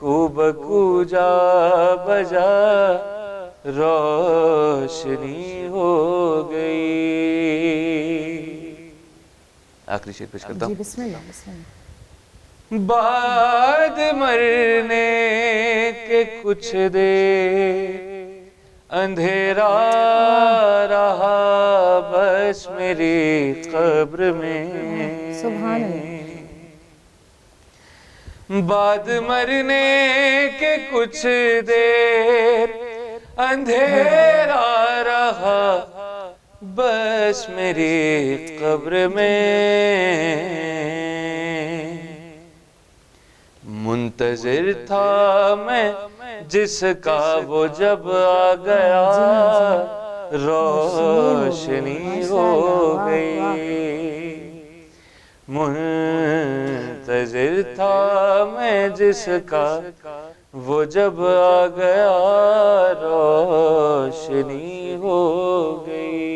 کو بکو جا بجا روشنی ہو گئی. آخری شعر پیش کرتا ہوں. جی بسم اللہ بسم اللہ. بعد مرنے کے کچھ دیر اندھیرا رہا بس میری قبر میں. سبحان اللہ. بعد مرنے کے کچھ دیر اندھیرا رہا بس میری قبر میں. منتظر تھا میں جس کا وہ جب آ گیا روشنی ہو گئی. منتظر تھا میں جس کا وہ جب آ گیا روشنی ہو گئی.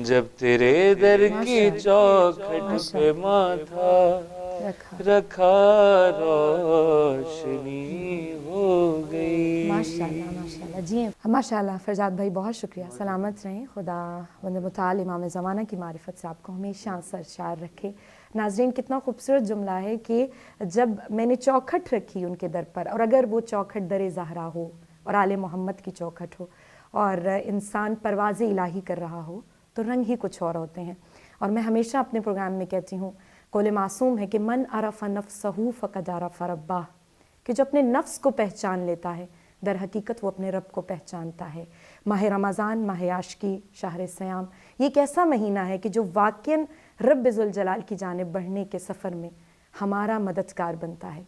جب تیرے در کی چوکھٹ پہ ماتھا رکھا روشنی ہو گئی. ماشاءاللہ ماشاءاللہ. جی ماشاءاللہ فرزاد بھائی بہت شکریہ. سلامت رہیں. خدا وند متعال امام زمانہ کی معرفت سے آپ کو ہمیشہ سرشار رکھے. ناظرین کتنا خوبصورت جملہ ہے کہ جب میں نے چوکھٹ رکھی ان کے در پر، اور اگر وہ چوکھٹ در زہرا ہو اور آل محمد کی چوکھٹ ہو اور انسان پرواز الہی کر رہا ہو تو رنگ ہی کچھ اور ہوتے ہیں. اور میں ہمیشہ اپنے پروگرام میں کہتی ہوں قول معصوم ہے کہ من عرف نفسہ فقد عرف ربہ، کہ جو اپنے نفس کو پہچان لیتا ہے در حقیقت وہ اپنے رب کو پہچانتا ہے. ماہ رمضان، ماہ عاشقی، شہر سیام، یہ ایک ایسا مہینہ ہے کہ جو واقعاً رب ذوالجلال کی جانب بڑھنے کے سفر میں ہمارا مددگار بنتا ہے.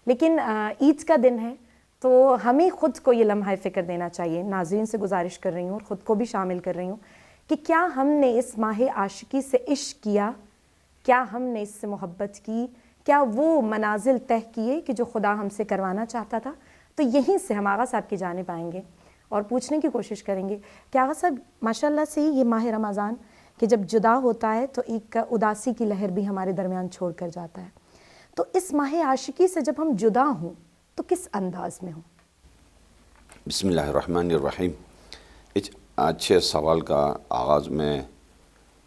لیکن عید کا دن ہے تو ہمیں خود کو یہ لمحہ فکر دینا چاہیے. ناظرین سے گزارش کر رہی ہوں اور خود کو بھی شامل کر رہی ہوں کہ کیا ہم نے اس ماہ عاشقی سے عشق کیا؟ کیا ہم نے اس سے محبت کی؟ کیا وہ منازل طے کیے کہ جو خدا ہم سے کروانا چاہتا تھا؟ تو یہیں سے ہم آغا صاحب کی جانب آئیں گے اور پوچھنے کی کوشش کریں گے کہ آغا صاحب ماشاءاللہ سے یہ ماہ رمضان کہ جب جدا ہوتا ہے تو ایک اداسی کی لہر بھی ہمارے درمیان چھوڑ کر جاتا ہے. تو اس ماہ عاشقی سے جب ہم جدا ہوں تو کس انداز میں ہوں؟ بسم اللہ الرحمن الرحیم. اچھے سوال کا آغاز میں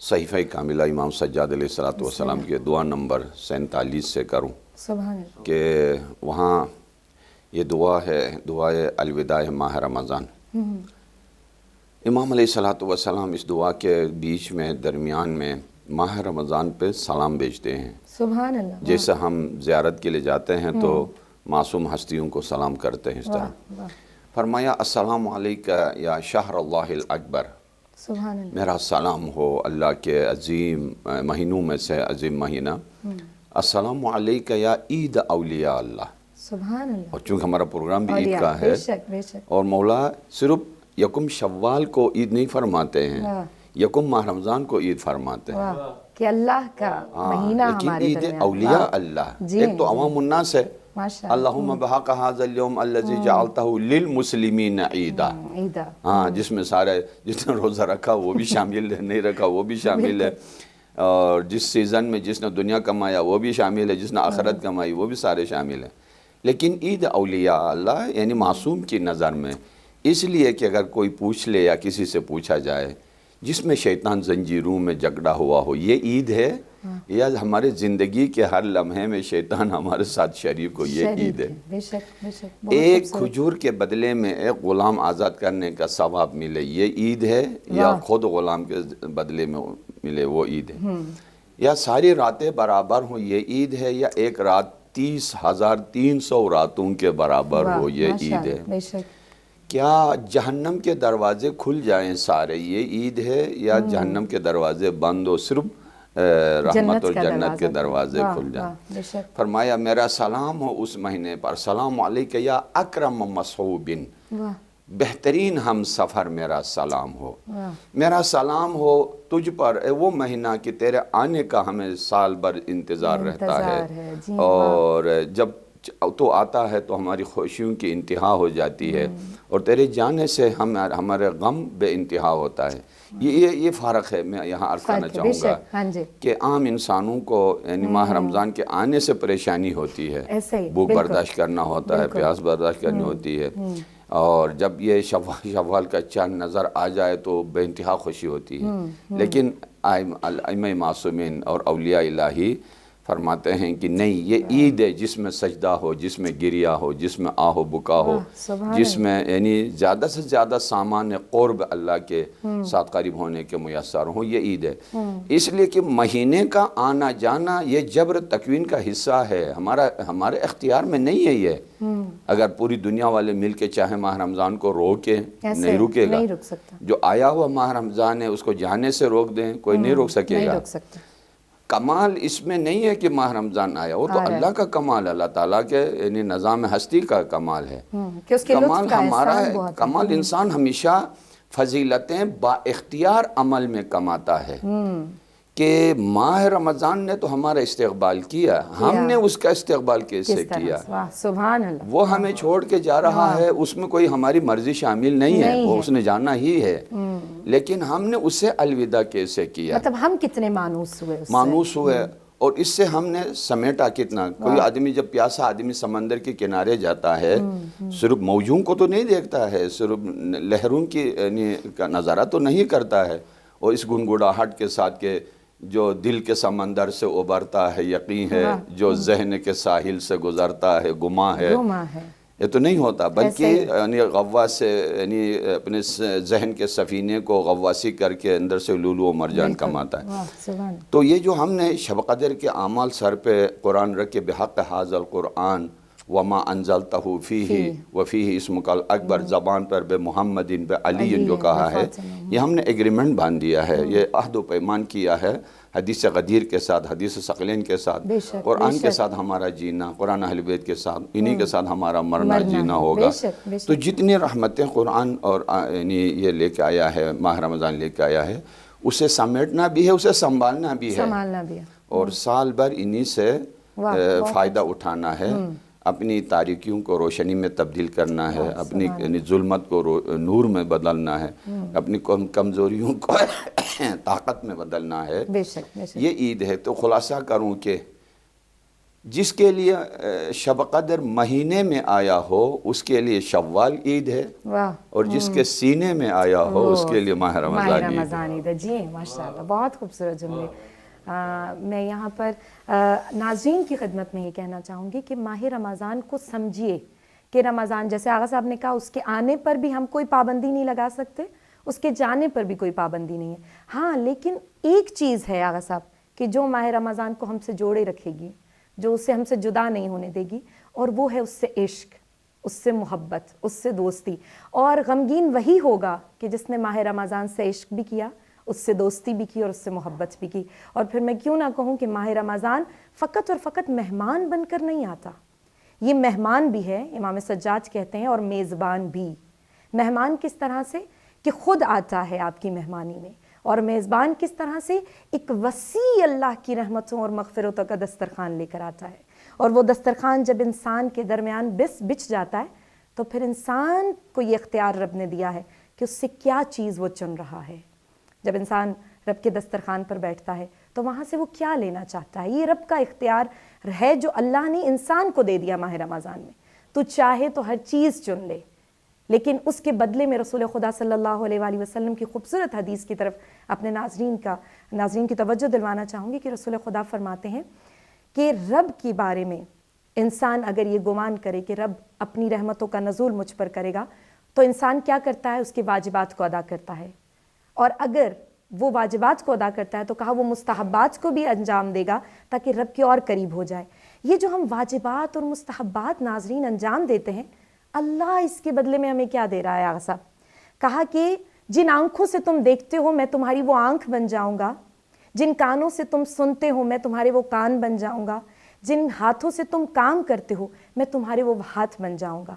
صحیفہ کاملہ امام سجاد علیہ السلام کے دعا نمبر 47 سے کروں. سبحان اللہ. کہ وہاں یہ دعا ہے، دعائے الوداع ماہ رمضان. امام علیہ السلام اس دعا کے بیچ میں درمیان میں ماہ رمضان پہ سلام بھیجتے ہیں. سبحان اللہ. جیسے ہم زیارت کے لیے جاتے ہیں تو معصوم ہستیوں کو سلام کرتے ہیں اس طرح. فرمایا السلام علیکہ یا شہر اللہ الاکبر. سبحان اللہ. میرا سلام ہو اللہ کے عظیم مہینوں میں سے عظیم مہینہ. السلام علیکہ یا عید اولیاء اللہ. سبحان اللہ. اور چونکہ ہمارا پروگرام بھی عید کا ہے بے شک بے شک. اور مولا صرف یکم شوال کو عید نہیں فرماتے ہیں، یکم ماہ رمضان کو عید فرماتے ہیں. کہ اللہ کا مہینہ ہمارے لیکن عید اولیاء اللہ. ایک تو عوام الناس ہے، اللہم بحق ھذا اليوم الذی جعلتہ للمسلمین عیدا. ہاں، جس میں سارے جس نے روزہ رکھا وہ بھی شامل ہے، نہیں رکھا وہ بھی شامل ہے، اور جس سیزن میں جس نے دنیا کمایا وہ بھی شامل ہے، جس نے آخرت کمائی وہ بھی سارے شامل ہیں. لیکن عید اولیاء اللہ یعنی معصوم کی نظر میں، اس لیے کہ اگر کوئی پوچھ لے یا کسی سے پوچھا جائے جس میں شیطان زنجیروں میں جکڑا ہوا ہو، یہ عید ہے یا ہمارے زندگی کے ہر لمحے میں شیطان ہمارے ساتھ شریک ہو، یہ عید ہے. بے شک بے شک. ایک کھجور کے بدلے میں ایک غلام آزاد کرنے کا ثواب ملے، یہ عید ہے، یا خود غلام کے بدلے میں ملے، وہ عید ہے. یا ساری راتیں برابر ہوں، یہ عید ہے، یا ایک رات 30,300 راتوں کے برابر ہو، یہ عید ہے. بے شک. کیا جہنم کے دروازے کھل جائیں سارے، یہ عید ہے، یا جہنم کے دروازے بند ہو، صرف رحمت اور جنت کے دروازے کھل جائیں. فرمایا میرا سلام ہو اس مہینے پر. السلام علیکہ یا اکرم مصحوب، بہترین ہم سفر میرا سلام ہو. میرا سلام ہو تجھ پر اے وہ مہینہ کہ تیرے آنے کا ہمیں سال بھر انتظار رہتا ہے، اور جب تو آتا ہے تو ہماری خوشیوں کی انتہا ہو جاتی ہے، اور تیرے جانے سے ہمارے غم بے انتہا ہوتا ہے۔ یہ فرق ہے، میں یہاں عرض کرنا چاہوں گا کہ عام انسانوں کو یعنی ماہ رمضان کے آنے سے پریشانی ہوتی ہے، بھوک برداشت کرنا ہوتا ہے، پیاس برداشت کرنی ہوتی ہے، اور جب یہ شوال کا چاند نظر آ جائے تو بے انتہا خوشی ہوتی ہے۔ لیکن ائمہ معصومین اور اولیاء الہی فرماتے ہیں کہ نہیں، یہ عید ہے جس میں سجدہ ہو، جس میں گریا ہو، جس میں آہ و بکا ہو، جس میں یعنی زیادہ سے زیادہ سامان قرب اللہ کے ساتھ قریب ہونے کے میسر ہوں، یہ عید ہے۔ اس لیے کہ مہینے کا آنا جانا یہ جبر تکوین کا حصہ ہے، ہمارے اختیار میں نہیں ہے یہ۔ اگر پوری دنیا والے مل کے چاہے ماہ رمضان کو روکیں، نہیں رکے گا۔ جو آیا ہوا ماہ رمضان ہے اس کو جانے سے روک دیں، کوئی نہیں روک سکے گا۔ کمال اس میں نہیں ہے کہ ماہ رمضان آیا، وہ تو اللہ کا کمال، اللہ تعالیٰ کے یعنی نظام ہستی کا کمال ہے۔ کمال ہمارا ہے، کمال انسان ہمیشہ فضیلتیں با اختیار عمل میں کماتا ہے، کہ ماہ رمضان نے تو ہمارا استقبال کیا، ہم نے اس کا استقبال کیسے کیا، وہ ہمیں چھوڑ کے جا رہا ہے، اس میں کوئی ہماری مرضی شامل نہیں ہے، وہ اس نے جانا ہی ہے، لیکن ہم نے اسے الوداع کیسے کیا، مطلب ہم کتنے مانوس ہوئے، اور اس سے ہم نے سمیٹا کتنا۔ کوئی آدمی جب پیاسا آدمی سمندر کے کنارے جاتا ہے، صرف موجوں کو تو نہیں دیکھتا ہے، صرف لہروں کی کا نظارہ تو نہیں کرتا ہے، اور اس گنگڑاہٹ کے ساتھ کہ جو دل کے سمندر سے ابھرتا ہے یقین ہے، جو ذہن کے ساحل سے گزرتا ہے گما ہے، یہ تو نہیں ہوتا، بلکہ یعنی غواص سے یعنی اپنے ذہن کے سفینے کو غواصی کر کے اندر سے لولو و مرجان کماتا ہے۔ تو یہ جو ہم نے شب قدر کے اعمال سر پہ قرآن رکھ کے بحق ھذا القرآن وما انزلتہ فیہ وفیہ اسمک الاکبر زبان پر بے محمد بے علی جو کہا ہے، یہ ہم نے ایگریمنٹ باندھ دیا ہے، یہ عہد و پیمان کیا ہے حدیث غدیر کے ساتھ، حدیث ثقلین کے ساتھ، قرآن کے ساتھ ہمارا جینا، قرآن اہل بیت کے ساتھ، انہی کے ساتھ ہمارا مرنا جینا ہوگا۔ تو جتنی رحمتیں قرآن اور یعنی یہ لے کے آیا ہے، ماہ رمضان لے کے آیا ہے، اسے سمیٹنا بھی ہے، اسے سنبھالنا بھی ہے، اور سال بھر انہی سے فائدہ اٹھانا ہے، اپنی تاریکیوں کو روشنی میں تبدیل کرنا ہے، اپنی یعنی ظلمت کو نور میں بدلنا ہے، اپنی کمزوریوں کو طاقت میں بدلنا ہے۔ یہ عید ہے۔ تو خلاصہ کروں کہ جس کے لیے شب قدر مہینے میں آیا ہو اس کے لیے شوال عید ہے، اور جس کے سینے میں آیا ہو اس کے لیے ماہ رمضان عید ہے۔ جی ماشاءاللہ، بہت خوبصورت جملے۔ میں یہاں پر ناظرین کی خدمت میں یہ کہنا چاہوں گی کہ ماہ رمضان کو سمجھیے کہ رمضان، جیسے آغا صاحب نے کہا، اس کے آنے پر بھی ہم کوئی پابندی نہیں لگا سکتے، اس کے جانے پر بھی کوئی پابندی نہیں ہے۔ ہاں لیکن ایک چیز ہے آغا صاحب کہ جو ماہ رمضان کو ہم سے جوڑے رکھے گی، جو اسے ہم سے جدا نہیں ہونے دے گی، اور وہ ہے اس سے عشق، اس سے محبت، اس سے دوستی۔ اور غمگین وہی ہوگا کہ جس نے ماہ رمضان سے عشق بھی کیا، اس سے دوستی بھی کی، اور اس سے محبت بھی کی۔ اور پھر میں کیوں نہ کہوں کہ ماہ رمضان فقط اور فقط مہمان بن کر نہیں آتا، یہ مہمان بھی ہے، امام سجاد کہتے ہیں، اور میزبان بھی۔ مہمان کس طرح سے کہ خود آتا ہے آپ کی مہمانی میں، اور میزبان کس طرح سے ایک وسیع اللہ کی رحمتوں اور مغفرتوں کا دسترخوان لے کر آتا ہے، اور وہ دسترخوان جب انسان کے درمیان بچ جاتا ہے تو پھر انسان کو یہ اختیار رب نے دیا ہے کہ اس سے کیا چیز وہ چن رہا ہے۔ جب انسان رب کے دسترخوان پر بیٹھتا ہے تو وہاں سے وہ کیا لینا چاہتا ہے، یہ رب کا اختیار ہے جو اللہ نے انسان کو دے دیا ماہ رمضان میں۔ تو چاہے تو ہر چیز چن لے، لیکن اس کے بدلے میں رسول خدا صلی اللہ علیہ وآلہ وسلم کی خوبصورت حدیث کی طرف اپنے ناظرین کی توجہ دلوانا چاہوں گی کہ رسول خدا فرماتے ہیں کہ رب کے بارے میں انسان اگر یہ گمان کرے کہ رب اپنی رحمتوں کا نزول مجھ پر کرے گا، تو انسان کیا کرتا ہے، اس کے واجبات کو ادا کرتا ہے، اور اگر وہ واجبات کو ادا کرتا ہے تو کہا وہ مستحبات کو بھی انجام دے گا تاکہ رب کے اور قریب ہو جائے۔ یہ جو ہم واجبات اور مستحبات ناظرین انجام دیتے ہیں، اللہ اس کے بدلے میں ہمیں کیا دے رہا ہے آغا صاحب؟ کہا کہ جن آنکھوں سے تم دیکھتے ہو میں تمہاری وہ آنکھ بن جاؤں گا، جن کانوں سے تم سنتے ہو میں تمہارے وہ کان بن جاؤں گا، جن ہاتھوں سے تم کام کرتے ہو میں تمہارے وہ ہاتھ بن جاؤں گا۔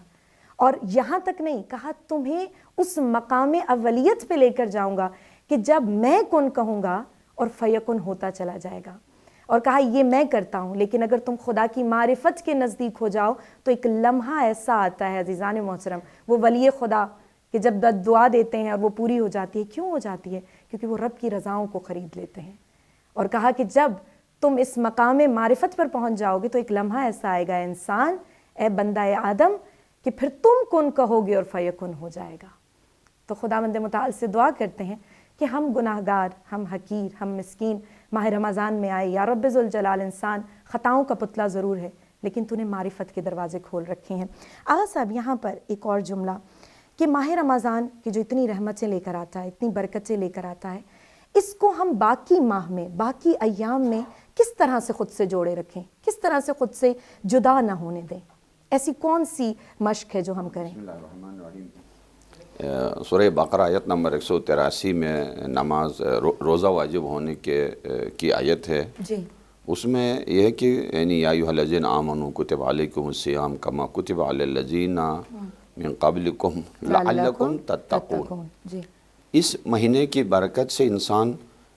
اور یہاں تک نہیں کہا، تمہیں اس مقام اولیت پہ لے کر جاؤں گا کہ جب میں کن کہوں گا اور فیکن ہوتا چلا جائے گا۔ اور کہا یہ میں کرتا ہوں، لیکن اگر تم خدا کی معرفت کے نزدیک ہو جاؤ تو ایک لمحہ ایسا آتا ہے عزیزان محترم، وہ ولی خدا کہ جب دعا دیتے ہیں اور وہ پوری ہو جاتی ہے. کیوں ہو جاتی ہے؟ کیونکہ وہ رب کی رضاؤں کو خرید لیتے ہیں. اور کہا کہ جب تم اس مقام معرفت پر پہنچ جاؤ گے تو ایک لمحہ ایسا آئے گا انسان، اے بندہ آدم، کہ پھر تم کن کہو گے اور فیکن ہو جائے گا. تو خداوند متعال سے دعا کرتے ہیں کہ ہم گناہگار، ہم حقیر، ہم مسکین ماہ رمضان میں آئے. یا رب ذوالجلال، انسان خطاؤں کا پتلا ضرور ہے لیکن تو نے معرفت کے دروازے کھول رکھے ہیں. آغا صاحب یہاں پر ایک اور جملہ کہ ماہ رمضان کی جو اتنی رحمتیں لے کر آتا ہے، اتنی برکتیں لے کر آتا ہے، اس کو ہم باقی ماہ میں، باقی ایام میں کس طرح سے خود سے جوڑے رکھیں، کس طرح سے خود سے جدا نہ ہونے دیں؟ ایسی کون سی مشق ہے جو ہم کریں؟ بسم اللہ الرحمن الرحیم. سورہ بقرہ آیت نمبر 183 میں نماز روزہ واجب ہونے کی آیت ہے. جی. اس میں یہ ہے کہ یعنی یا ایھا الذین آمنوا کتب علیکم الصیام کما کتب علی الذین من قبلکم لعلکم تتقون. جی. اس مہینے کی برکت سے انسان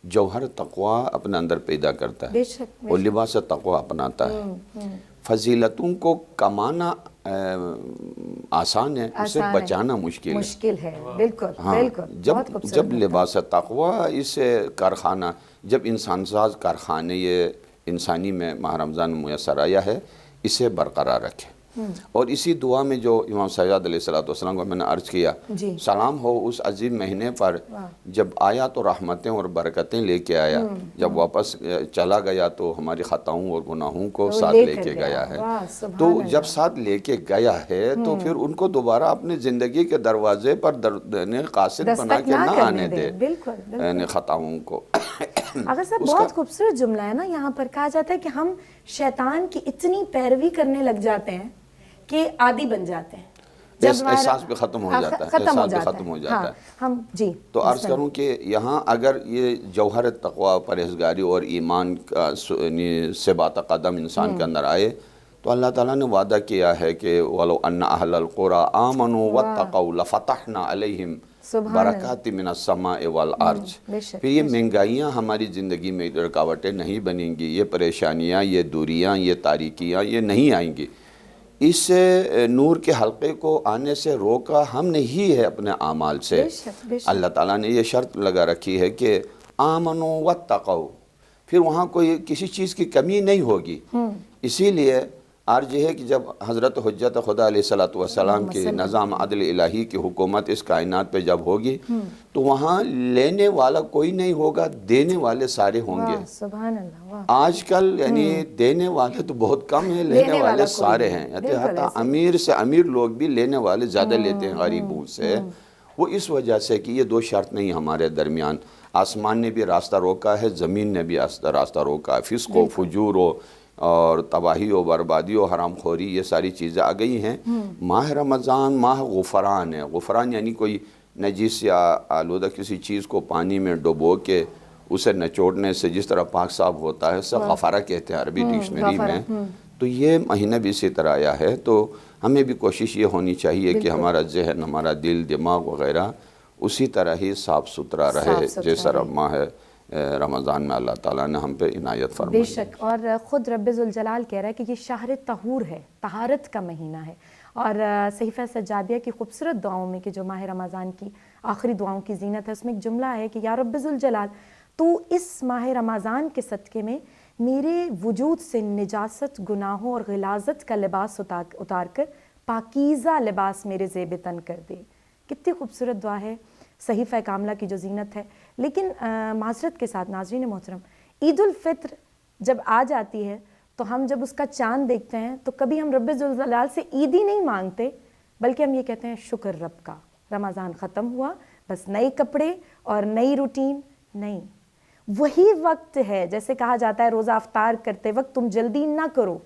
جوہر تقوی اپنے اندر پیدا کرتا ہے بے شک اور لباس تقوی اپناتا ہے. فضیلتوں کو کمانا آسان ہے، اسے بچانا مشکل ہے. بالکل بالکل. جب لباس تقوی اس کارخانہ، جب انسان ساز کارخانے یہ انسانی میں ماہ رمضان میسر آیا ہے، اسے برقرار رکھے. اور اسی دعا میں جو امام سجاد علیہ السلام کو میں نے عرض کیا، سلام ہو اس عظیم مہینے پر جب آیا تو رحمتیں اور برکتیں لے کے آیا، جب واپس چلا گیا تو ہماری خطاؤں اور گناہوں کو ساتھ لے کے گیا ہے. تو جب ساتھ لے کے گیا ہے تو پھر ان کو دوبارہ اپنے زندگی کے دروازے پر قاصد بنا کے نہ آنے دے یعنی خطاؤں کو. اگر صاحب بہت خوبصورت جملہ ہے نا، یہاں پر کہا جاتا ہے کہ ہم شیطان کی اتنی پیروی کرنے لگ جاتے ہیں کہ عادی بن جاتے ہیں. احساس بھی ختم ہو جاتا ہے، احساس بھی ختم ہو جاتا ہے. ہم جی تو عرض کروں کہ یہاں اگر یہ جوہر تقوی، پرہیزگاری اور ایمان سے بات قدم انسان کے اندر آئے تو اللہ تعالیٰ نے وعدہ کیا ہے کہ وَلَوْ أَنَّ أَهْلَ الْقُرَىٰ آمَنُوا وَاتَّقَوْا لَفَتَحْنَا عَلَيْهِمْ برکات من السماء والارض. پھر یہ مہنگائیاں ہماری زندگی میں رکاوٹیں نہیں بنیں گی، یہ پریشانیاں، یہ دوریاں، یہ تاریکیاں یہ نہیں آئیں گی. اس نور کے حلقے کو آنے سے روکا ہم نے ہی ہے اپنے اعمال سے. اللہ تعالیٰ نے یہ شرط لگا رکھی ہے کہ آمنوا واتقوا، پھر وہاں کوئی کسی چیز کی کمی نہیں ہوگی. اسی لیے عرض ہے کہ جب حضرت حجت خدا علیہ السلام کی نظام عدل الہی کی حکومت اس کائنات پہ جب ہوگی تو وہاں لینے والا کوئی نہیں ہوگا، دینے والے سارے ہوں گے. سبحان اللہ. آج کل یعنی دینے والے تو بہت کم ہیں، لینے والے سارے ہیں. حتیٰ امیر سے امیر لوگ بھی لینے والے زیادہ لیتے ہیں غریبوں سے. وہ اس وجہ سے کہ یہ دو شرط نہیں ہمارے درمیان. آسمان نے بھی راستہ روکا ہے، زمین نے بھی راستہ روکا ہے. فسق و فجور و اور تباہی و بربادی و حرام خوری یہ ساری چیزیں آ گئی ہیں. ماہ رمضان ماہ غفران ہے. غفران یعنی کوئی نجیس یا آلودہ کسی چیز کو پانی میں ڈبو کے اسے نچوڑنے سے جس طرح پاک صاف ہوتا ہے، اسے غفارہ کہتے ہیں عربی ڈکشنری میں. تو یہ مہینہ بھی اسی طرح آیا ہے. تو ہمیں بھی کوشش یہ ہونی چاہیے کہ ہمارا ذہن، ہمارا دل، دماغ وغیرہ اسی طرح ہی صاف ستھرا رہے جیسا ماہ رمضان میں اللہ تعالیٰ نے ہم پہ عنایت فرمائی. بے شک. اور خود رب ذوالجلال کہہ رہا ہے کہ یہ شہر طہور ہے، طہارت کا مہینہ ہے. اور صحیفہ سجادیہ کی خوبصورت دعاؤں میں کہ جو ماہ رمضان کی آخری دعاؤں کی زینت ہے، اس میں ایک جملہ ہے کہ یا رب ذوالجلال، تو اس ماہ رمضان کے صدقے میں میرے وجود سے نجاست، گناہوں اور غلاظت کا لباس اتار کر پاکیزہ لباس میرے زیب تن کر دے. کتنی خوبصورت دعا ہے صحیفہ کاملہ کی جو زینت ہے. لیکن معذرت کے ساتھ ناظرین محترم، عید الفطر جب آ جاتی ہے تو ہم جب اس کا چاند دیکھتے ہیں تو کبھی ہم رب ذوالجلال سے عید ہی نہیں مانگتے، بلکہ ہم یہ کہتے ہیں شکر رب کا، رمضان ختم ہوا، بس نئے کپڑے اور نئی روٹین. نہیں، وہی وقت ہے جیسے کہا جاتا ہے روزہ افطار کرتے وقت تم جلدی نہ کرو،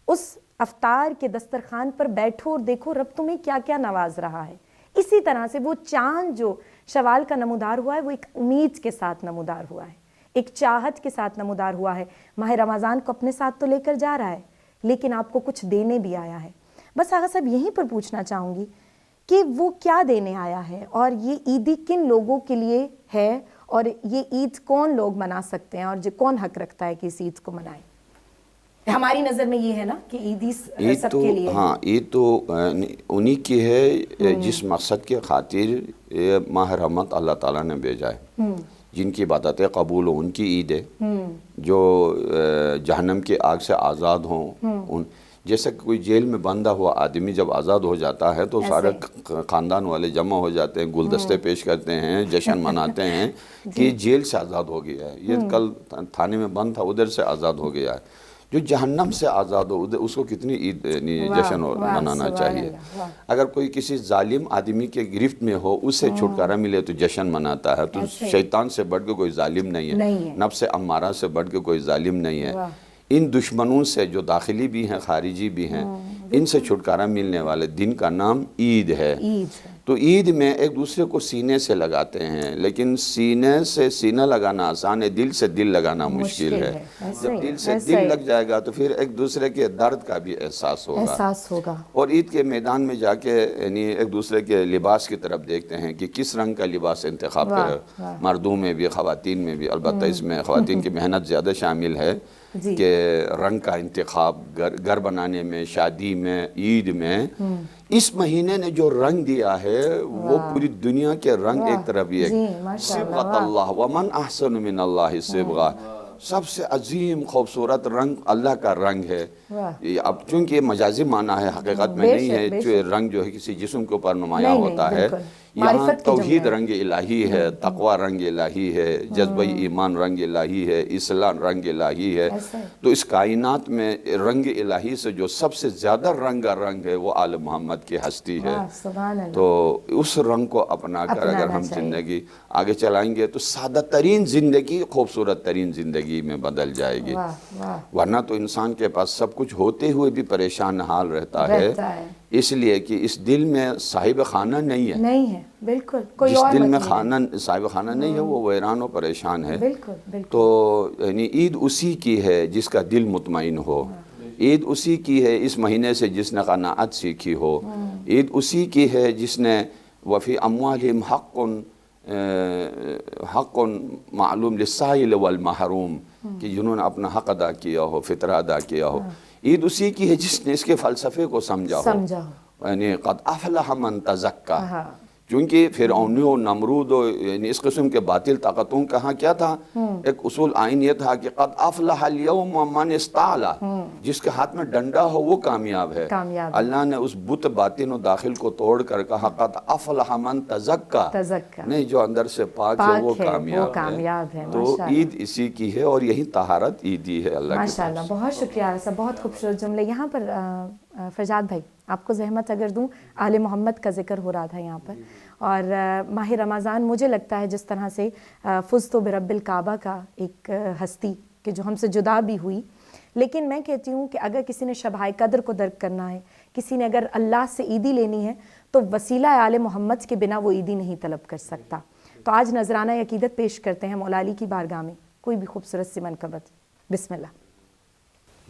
اس افطار کے دسترخوان پر بیٹھو اور دیکھو رب تمہیں کیا کیا نواز رہا ہے. اسی طرح سے وہ چاند جو شوال کا نمودار ہوا ہے وہ ایک امید کے ساتھ نمودار ہوا ہے، ایک چاہت کے ساتھ نمودار ہوا ہے. ماہ رمضان کو اپنے ساتھ تو لے کر جا رہا ہے لیکن آپ کو کچھ دینے بھی آیا ہے. بس آغا صاحب یہیں پر پوچھنا چاہوں گی کہ وہ کیا دینے آیا ہے اور یہ عیدی کن لوگوں کے لیے ہے اور یہ عید کون لوگ منا سکتے ہیں اور جو کون حق رکھتا ہے کہ اس عید کو منائے؟ ہماری نظر میں یہ ہے نا کہ عید سب کے لیے، ہاں عید تو انہی کی ہے جس مقصد کے خاطر ماہ رحمت اللہ تعالیٰ نے بھیجا ہے، جن کی عبادتیں قبول ہوں ان کی عید ہے، جو جہنم کی آگ سے آزاد ہوں جیسے کہ کوئی جیل میں بندہ ہوا آدمی جب آزاد ہو جاتا ہے تو سارے خاندان والے جمع ہو جاتے ہیں، گلدستے پیش کرتے ہیں، جشن مناتے ہیں کہ جیل سے آزاد ہو گیا ہے، یہ کل تھانے میں بند تھا ادھر سے آزاد ہو گیا ہے۔ جو جہنم سے آزاد ہو اس کو کتنی عید جشن منانا چاہیے۔ اگر کوئی کسی ظالم آدمی کے گرفت میں ہو اس سے چھٹکارا ملے تو جشن مناتا ہے، تو شیطان سے بڑھ کے کوئی ظالم نہیں ہے، نفس امارہ سے بڑھ کے کوئی ظالم نہیں ہے۔ ان دشمنوں سے جو داخلی بھی ہیں خارجی بھی ہیں، ان سے چھٹکارا ملنے والے دن کا نام عید ہے۔ تو عید میں ایک دوسرے کو سینے سے لگاتے ہیں، لیکن سینے سے سینہ لگانا آسان ہے، دل سے دل لگانا مشکل ہے۔ جب دل سے دل لگ جائے گا تو پھر ایک دوسرے کے درد کا بھی احساس ہوگا۔ اور عید کے میدان میں جا کے یعنی ایک دوسرے کے لباس کی طرف دیکھتے ہیں کہ کس رنگ کا لباس انتخاب کرے، مردوں میں بھی خواتین میں بھی، البتہ اس میں خواتین کی محنت زیادہ شامل ہے کہ رنگ کا انتخاب گھر بنانے میں، شادی میں، عید میں۔ اس مہینے نے جو رنگ دیا ہے وہ پوری دنیا کے رنگ ایک طرف ہی ہے، صبغۃ اللہ ومن احسن من اللہ صبغہ، سب سے عظیم خوبصورت رنگ اللہ کا رنگ ہے۔ اب چونکہ مجازی معنی ہے، حقیقت میں نہیں ہے، جو رنگ جو ہے کسی جسم کے اوپر نمایاں ہوتا ہے۔ یہاں توحید رنگ الہی ہے، تقوی رنگ الہی ہے، جذبہ ایمان رنگ الہی ہے، اسلام رنگ الہی ہے۔ تو اس کائنات میں رنگ الہی سے جو سب سے زیادہ رنگ ہے وہ آل محمد کی ہستی ہے۔ تو اس رنگ کو اپنا کر اگر ہم زندگی آگے چلائیں گے تو سادہ ترین زندگی خوبصورت ترین زندگی میں بدل جائے گی، ورنہ تو انسان کے پاس سب کچھ ہوتے ہوئے بھی پریشان حال رہتا ہے، اس لیے کہ اس دل میں صاحب خانہ نہیں ہے، بالکل جس دل میں صاحب خانہ نہیں ہے وہ ویران و پریشان ہے۔ تو یعنی عید اسی کی ہے جس کا دل مطمئن ہو، عید اسی کی ہے اس مہینے سے جس نے قناعت سیکھی ہو، عید اسی کی ہے جس نے وفی اموالہم حق معلوم للسائل والمحروم، کہ جنہوں نے اپنا حق ادا کیا ہو، فطرہ ادا کیا ہو۔ عید اسی کی ہے جس نے اس کے فلسفے کو سمجھا ہو، یعنی قد افلح من تزکا، کیونکہ فرعون و نمرود و یعنی اس قسم کے باطل طاقتوں کہاں کیا تھا، ایک اصول آئین یہ تھا کہ قد افلح اليوم من استعلا، جس کے ہاتھ میں ڈنڈا ہو وہ کامیاب ہے۔ اللہ نے اس بت باطن و داخل کو توڑ کر کہا قد افلح من تزکا، نہیں جو اندر سے پاک ہے وہ کامیاب ہے۔ تو عید اسی کی ہے اور یہی طہارت عیدی ہے اللہ کی۔ ماشاءاللہ، بہت شکریہ عارف صاحب، بہت خوبصورت جملے۔ یہاں پر فرجاد بھائی آپ کو زحمت اگر دوں، آل محمد کا ذکر ہو رہا تھا یہاں پر، اور ماہ رمضان مجھے لگتا ہے جس طرح سے فزت برب الکعبہ کا ایک ہستی کہ جو ہم سے جدا بھی ہوئی، لیکن میں کہتی ہوں کہ اگر کسی نے شبائے قدر کو درک کرنا ہے، کسی نے اگر اللہ سے عیدی لینی ہے تو وسیلہ آل محمد کے بنا وہ عیدی نہیں طلب کر سکتا۔ تو آج نذرانہ عقیدت پیش کرتے ہیں مولا علی کی بارگاہ میں، کوئی بھی خوبصورت سی منقبت۔ بسم اللہ۔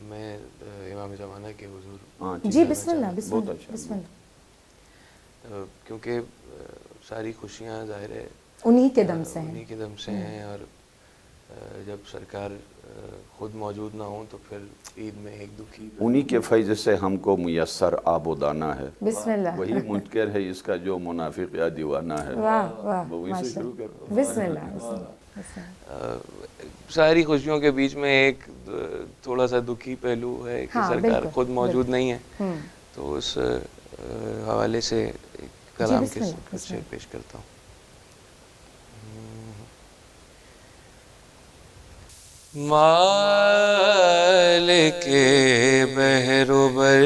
میں امام زمانہ کے حضور جی بسم اللہ، بسم اللہ، بسم اللہ۔ کیونکہ ساری خوشیاں ظاہر ہے انہی کے دم سے ہیں، انہی کے دم سے ہیں، اور جب سرکار خود موجود نہ ہوں تو پھر عید میں ایک دکھی، انہی کے فیض سے ہم کو میسر آب و دانہ ہے، بسم اللہ، وہی منکر ہے اس کا جو منافق یا دیوانہ ہے۔ واہ واہ، وہی سے شروع کرو۔ بسم اللہ، بسم اللہ، بسم اللہ۔ ساری خوشیوں کے بیچ میں ایک تھوڑا سا دکھی پہلو ہے کہ سرکار خود موجود نہیں ہے، تو اس حوالے سے ایک کلام کے پیش کرتا ہوں۔ مالک بحر و بر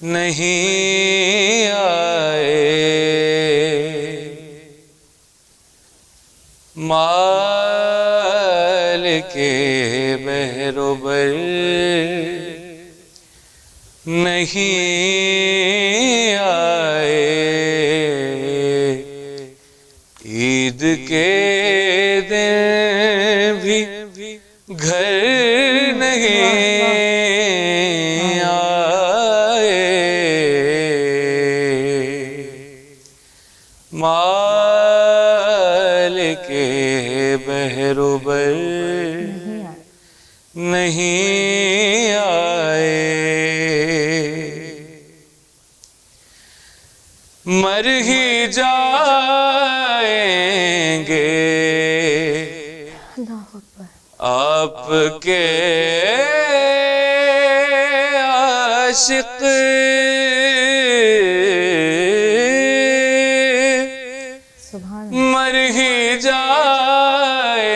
نہیں آئے، مالک بحر و بر نہیں آئے، عید کے دن بھی گھر نہیں آئے، کے بحر و بر نہیں آئے، مر ہی جائیں گے آپ کے عاشق، مر ہی جائیں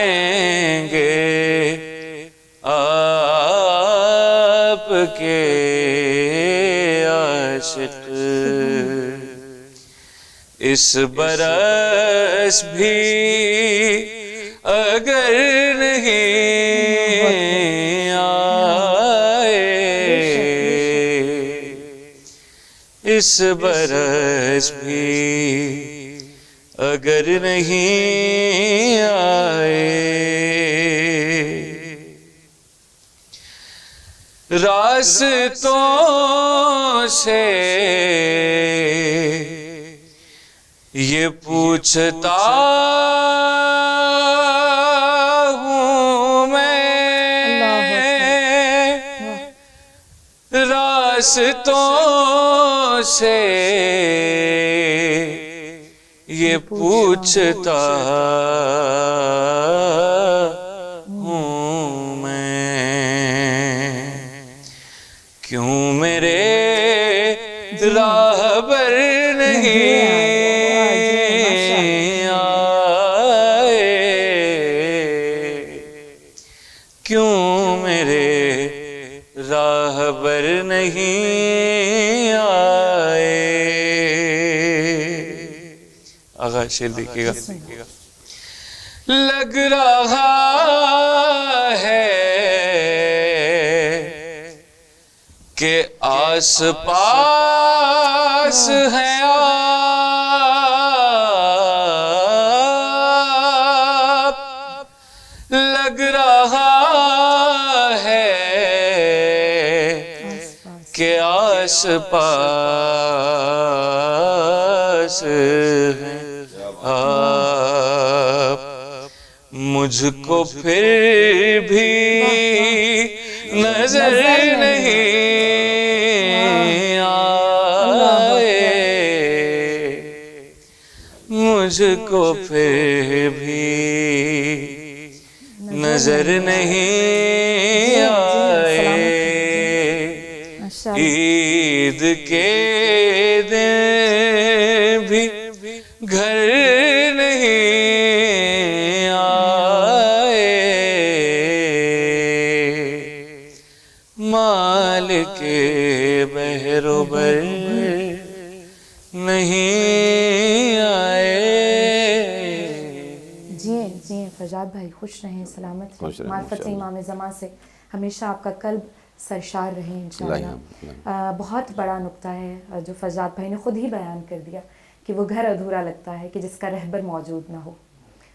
گے آپ کے عاشق، اس برس بھی اگر نہیں آئے، اس برس بھی اگر نہیں آئے، راستوں سے یہ پوچھتا ہوں میں، راستوں سے یہ پوچھتا ہوں میں، کیوں میرے راہبر نہیں آئے، کیوں میرے راہبر نہیں آئے۔ آغا شعر دیکھیے گا، لگ رہا ہے کہ آس پاس ہیں آپ، لگ رہا ہے کہ آس پاس ہیں آپ، مجھ کو پھر بھی نظر نہیں آئے، مجھ کو پھر بھی نظر نہیں آئے، عید کے دن بھی گھر نہیں آئے، مال کے بحر و بر نہیں آئے۔ جی فجاد بھائی، خوش رہیں، سلامت رہیں، معرفت امام زمان سے ہمیشہ آپ کا قلب سرشار رہے انشاءاللہ۔ بہت بڑا نقطہ ہے جو فجاد بھائی نے خود ہی بیان کر دیا کہ وہ گھر ادھورا لگتا ہے کہ جس کا رہبر موجود نہ ہو،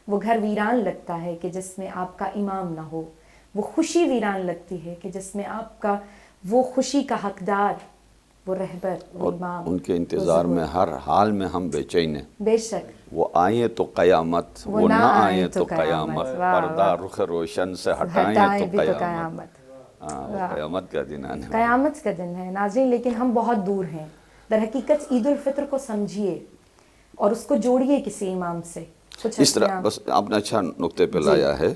وہ گھر ویران لگتا ہے کہ جس میں آپ کا امام نہ ہو، وہ خوشی ویران لگتی ہے کہ جس میں آپ کا وہ خوشی کا حقدار، وہ رہبر، وہ امام، ان کے انتظار میں ہر حال میں ہم بے چین ہیں، بے شک، وہ آئیں تو قیامت، وہ نہ آئیں تو قیامت، پردہ رخ روشن سے ہٹائیں تو قیامت، وہ قیامت کا دن آنے والا، قیامت کا دن ہے ناظرین۔ لیکن ہم بہت دور ہیں، در حقیقت عید الفطر کو سمجھیے اور اس کو جوڑیے کسی امام سے۔ اس طرح بس آپ نے اچھا نقطے پہ لایا ہے۔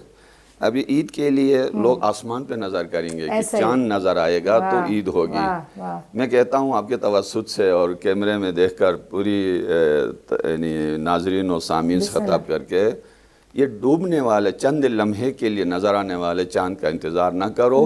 ابھی عید کے لیے لوگ آسمان پہ نظر کریں گے کہ چاند نظر آئے گا تو عید ہوگی۔ میں کہتا ہوں آپ کے توسط سے اور کیمرے میں دیکھ کر پوری ناظرین و سامعین سے خطاب کر کے، یہ ڈوبنے والے چند لمحے کے لیے نظر آنے والے چاند کا انتظار نہ کرو،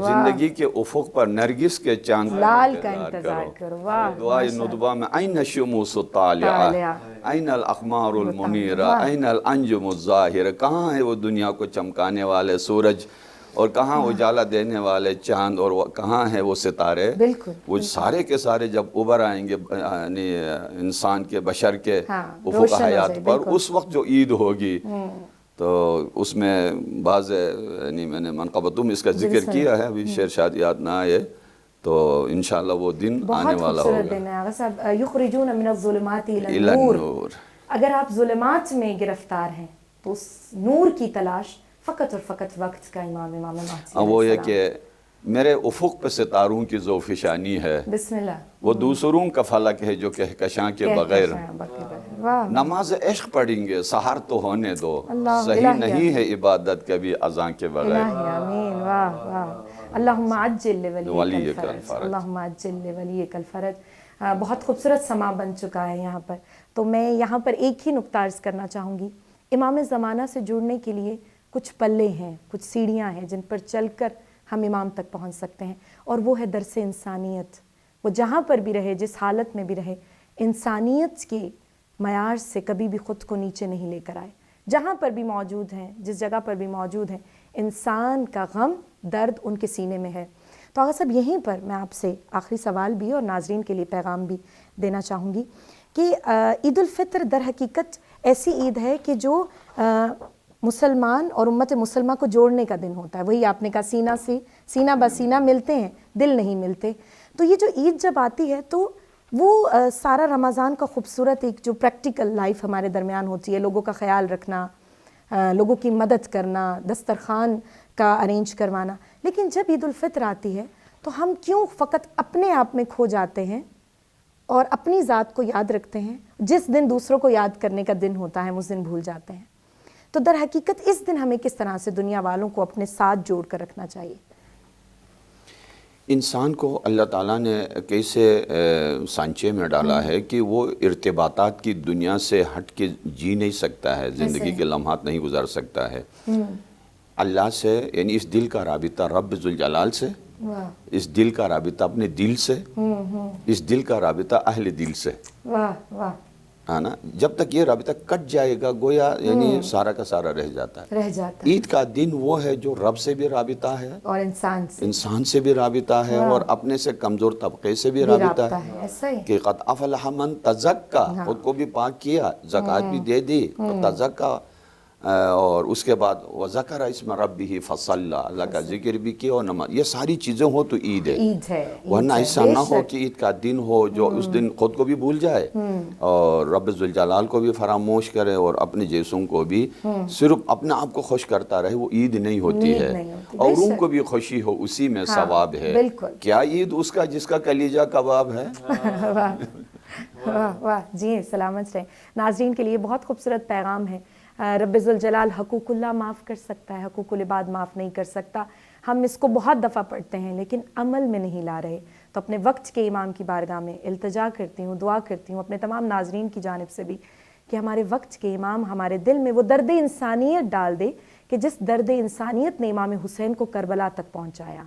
زندگی کے افق پر نرگس کے چاند لال کا انتظار کرو۔ دعائے ندبہ میں این الشموس الطالعہ، این الاقمار المنیرہ، این الانجم الظاہرہ، کہاں ہے وہ دنیا کو چمکانے والے سورج اور کہاں اجالا دینے والے چاند اور کہاں ہیں وہ ستارے؟ وہ سارے کے سارے جب ابھر آئیں گے انسان کے، بشر کے افق حیات پر، اس وقت جو عید ہوگی تو اس میں بعض میں نے منقبتوں میں اس کا ذکر کیا ہے، ابھی شعر شاد یاد نہ آئے تو انشاءاللہ وہ دن آنے والا ہوگا۔ بہت خوبصورت دن ہے آغا صاحب، یخرجون من الظلمات الی النور۔ اگر آپ ظلمات میں گرفتار ہیں تو اس نور کی تلاش فقط اور فقط وقت کا امام مہدی وہ یہ کہ میرے افق پہ ستاروں کی ذوفشانی ہے، بسم اللہ، وہ دوسروں کا فلک ہے جو کہکشاں کے بغیر، نماز عشق پڑھیں گے سحر تو ہونے دو، صحیح نہیں ہے عبادت کبھی اذان کے بغیر۔ آمین، واہ واہ، اللہم عجل لولیک الفرج، اللہم عجل لولیک الفرج۔ بہت خوبصورت سما بن چکا ہے یہاں پر، تو میں یہاں پر ایک ہی نکتہ عرض کرنا چاہوں گی، امام زمانہ سے جڑنے کے لیے کچھ پلے ہیں، کچھ سیڑھیاں ہیں جن پر چل کر ہم امام تک پہنچ سکتے ہیں، اور وہ ہے درس انسانیت۔ وہ جہاں پر بھی رہے، جس حالت میں بھی رہے، انسانیت کے معیار سے کبھی بھی خود کو نیچے نہیں لے کر آئے۔ جہاں پر بھی موجود ہیں، جس جگہ پر بھی موجود ہیں، انسان کا غم، درد ان کے سینے میں ہے۔ تو آغا صاحب یہیں پر میں آپ سے آخری سوال بھی اور ناظرین کے لیے پیغام بھی دینا چاہوں گی کہ عید الفطر در حقیقت ایسی عید ہے کہ جو مسلمان اور امت مسلمہ کو جوڑنے کا دن ہوتا ہے۔ وہی آپ نے کہا سینہ بسینہ ملتے ہیں، دل نہیں ملتے۔ تو یہ جو عید جب آتی ہے تو وہ سارا رمضان کا خوبصورت ایک جو پریکٹیکل لائف ہمارے درمیان ہوتی ہے، لوگوں کا خیال رکھنا، لوگوں کی مدد کرنا، دسترخوان کا ارینج کروانا، لیکن جب عید الفطر آتی ہے تو ہم کیوں فقط اپنے آپ میں کھو جاتے ہیں اور اپنی ذات کو یاد رکھتے ہیں، جس دن دوسروں کو یاد کرنے کا دن ہوتا ہے اس دن بھول جاتے ہیں۔ تو در حقیقت اس دن ہمیں کس طرح سے دنیا والوں کو اپنے ساتھ جوڑ کر رکھنا چاہیے؟ انسان کو اللہ تعالیٰ نے کیسے سانچے میں ڈالا ہے کہ وہ ارتباطات کی دنیا سے ہٹ کے جی نہیں سکتا ہے، زندگی کے لمحات نہیں گزار سکتا ہے۔ اللہ سے، یعنی اس دل کا رابطہ رب ذوالجلال سے، اس دل کا رابطہ اپنے دل سے، اس دل کا رابطہ اہل دل سے، ہے نا؟ جب تک یہ رابطہ کٹ جائے گا گویا یعنی سارا کا سارا رہ جاتا ہے۔ عید کا دن وہ ہے جو رب سے بھی رابطہ ہے اور انسان سے بھی رابطہ ہے اور اپنے سے کمزور طبقے سے بھی رابطہ ہے کہ قد افلح من تزکا، خود کو بھی پاک کیا، زکوٰۃ بھی دے دی، تزکا، اور اس کے بعد وذکر اسم ربہ فصلی، اللہ کا ذکر بھی کیا اور نماز، یہ ساری چیزیں ہو تو عید ہے۔ ورنہ ایسا نہ ہو کہ عید کا دن ہو جو اس دن خود کو بھی بھول جائے اور رب ذوالجلال کو بھی فراموش کرے اور اپنے جیسوں کو بھی صرف اپنے آپ کو خوش کرتا رہے، وہ عید نہیں ہوتی ہے۔ اوروں کو بھی خوشی ہو، اسی میں ثواب ہے۔ کیا عید اس کا جس کا کلیجہ کباب ہے؟ واہ واہ، جی سلامت رہیں۔ ناظرین کے لیے بہت خوبصورت پیغام ہے۔ رب ذوالجلال حقوق اللہ معاف کر سکتا ہے، حقوق العباد معاف نہیں کر سکتا۔ ہم اس کو بہت دفعہ پڑھتے ہیں لیکن عمل میں نہیں لا رہے۔ تو اپنے وقت کے امام کی بارگاہ میں التجا کرتی ہوں، دعا کرتی ہوں اپنے تمام ناظرین کی جانب سے بھی کہ ہمارے وقت کے امام ہمارے دل میں وہ درد انسانیت ڈال دے کہ جس درد انسانیت نے امام حسین کو کربلا تک پہنچایا۔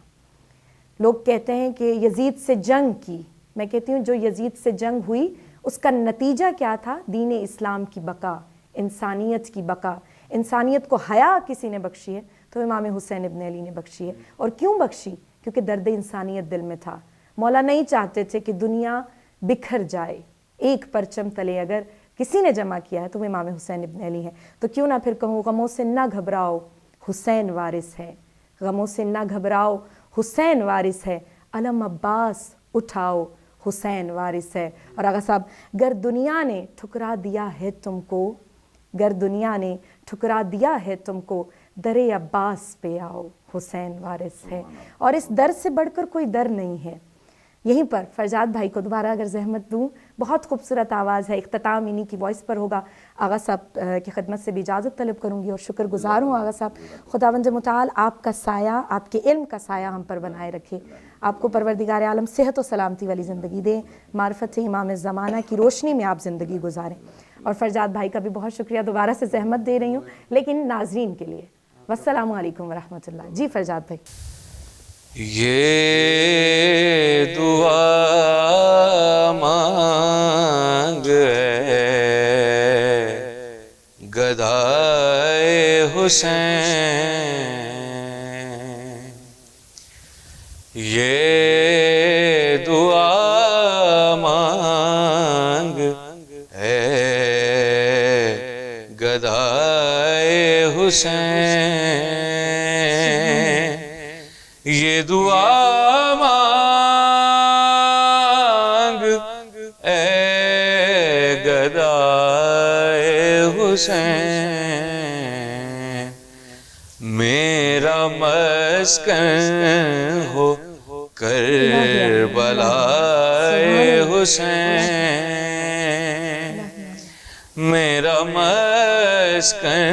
لوگ کہتے ہیں کہ یزید سے جنگ کی، میں کہتی ہوں جو یزید سے جنگ ہوئی اس کا نتیجہ کیا تھا؟ دین اسلام کی بقا، انسانیت کی بقا۔ انسانیت کو حیا کسی نے بخشی ہے تو امام حسین ابن علی نے بخشی ہے۔ اور کیوں بخشی؟ کیونکہ درد انسانیت دل میں تھا۔ مولا نہیں چاہتے تھے کہ دنیا بکھر جائے، ایک پرچم تلے اگر کسی نے جمع کیا ہے تو وہ امام حسین ابن علی ہے۔ تو کیوں نہ پھر کہوں غموں سے نہ گھبراؤ حسین وارث ہے، غموں سے نہ گھبراؤ حسین وارث ہے، علم عباس اٹھاؤ حسین وارث ہے۔ اور آغا صاحب، گر دنیا نے ٹھکرا دیا ہے تم کو، گر دنیا نے ٹھکرا دیا ہے تم کو، در عباس پہ آؤ حسین وارث ہے۔ اور اس در سے بڑھ کر کوئی در نہیں ہے۔ یہیں پر فرجاد بھائی کو دوبارہ اگر زحمت دوں، بہت خوبصورت آواز ہے، اختتام انہی کی وائس پر ہوگا۔ آغا صاحب کی خدمت سے بھی اجازت طلب کروں گی اور شکر گزار ہوں آغا صاحب۔ خداوند متعال آپ کا سایہ، آپ کے علم کا سایہ ہم پر بنائے رکھے، آپ کو پروردگار عالم صحت و سلامتی والی زندگی دے، معرفت امام زمانہ کی روشنی میں آپ زندگی گزاریں۔ اور فرجاد بھائی کا بھی بہت شکریہ، دوبارہ سے زحمت دے رہی ہوں لیکن ناظرین کے لیے۔ والسلام علیکم ورحمۃ اللہ۔ جی فرجاد بھائی۔ یہ دعا مانگ گدائے حسین، یہ دعا مانگ گدائے حسین، یہ دعا مانگ اے گدائے حسین۔ میرا مسکن ہو کربلائے حسین، میرا مسکن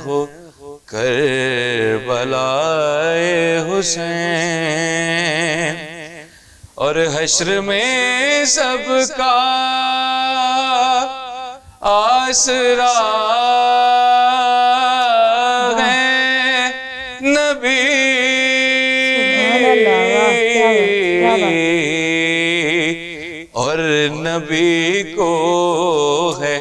ہو کربلائے حسین، اور حشر میں سب کا آسرا ہے نبی، اور نبی کو ہے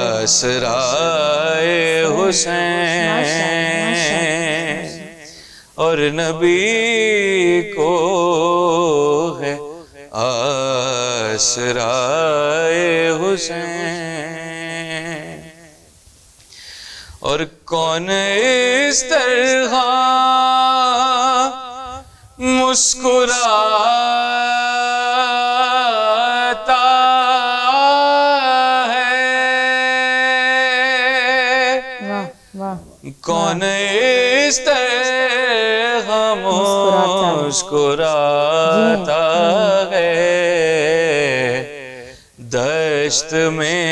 آسرائے حسین، اور نبی کو ہے آسرائے حسین، اور کون اس طرح مسکراتا ہے، کون اس طرح مسکراتا ہے، دشت میں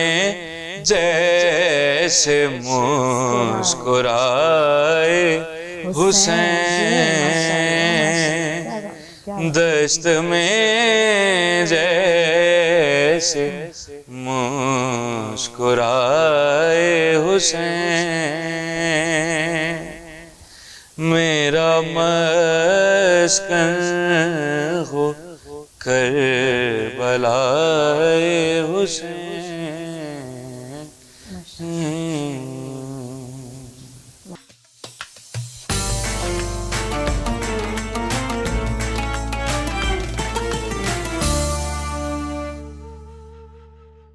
جیسے مسکرائے حسین، دشت میں جیسے مسکرائے حسین، میرا مسکن ہو کربلائے حسین۔